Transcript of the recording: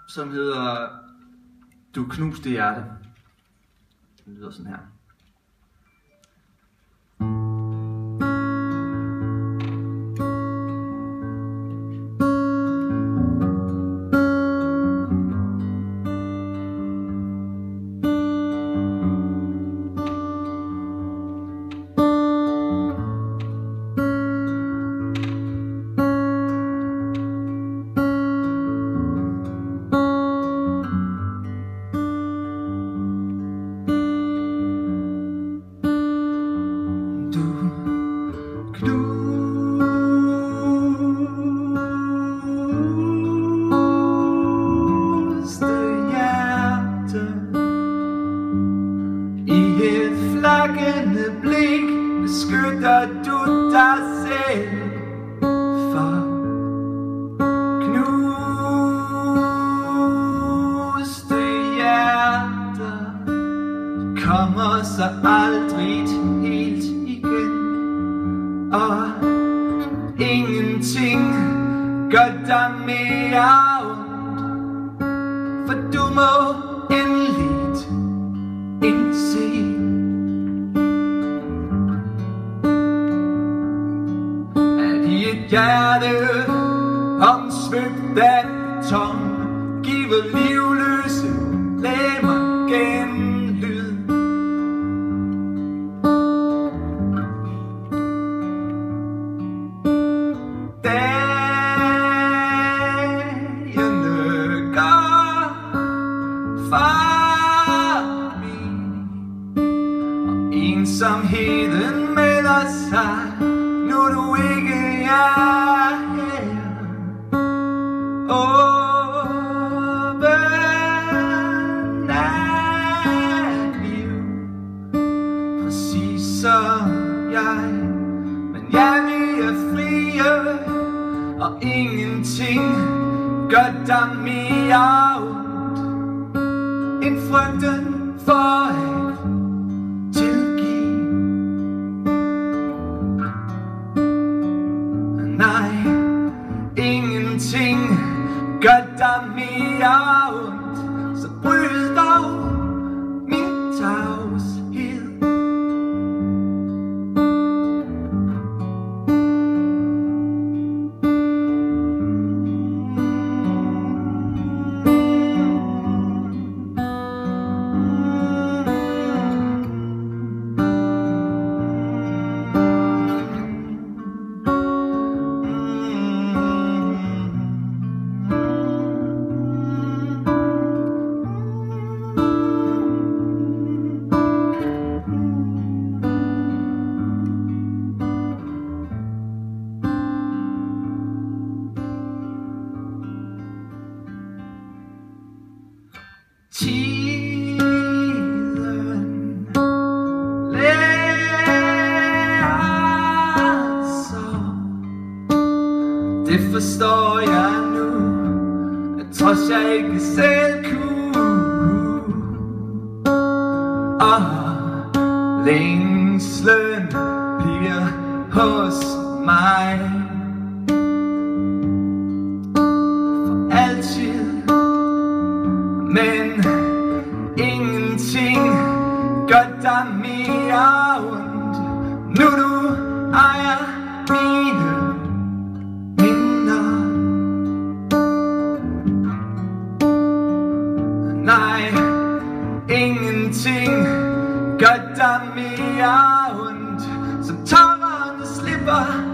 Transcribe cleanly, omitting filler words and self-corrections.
som hedder Du knuste hjerte. Det lyder sådan her. Flakkende blik beskytter du dig selv for knuste hjerter kommer så aldrig helt igen, og ingenting gør dig mere ondt, for du må endeligt indse, hjerte omsvøbt af beton giver livløse lemmer genlyd. Dagene går forbi, og ensomheden melder sig, nu du ikke er her. Åben er liv, præcis som jeg, men jeg vil frie, og ingenting gør dig mere ondt end frygten for at tilgive. Nej, ingenting gør dig mere ondt, så bryd dog min tavshed. Tiden lærer så, det forstår jeg nu, at trods jeg ikke selv kunne, og længslen bliver hos mig for altid. Men ingenting gør dig mere ondt, nu du ejer mine minder. Nej, ingenting gør dig mere ondt, som tårerne slipper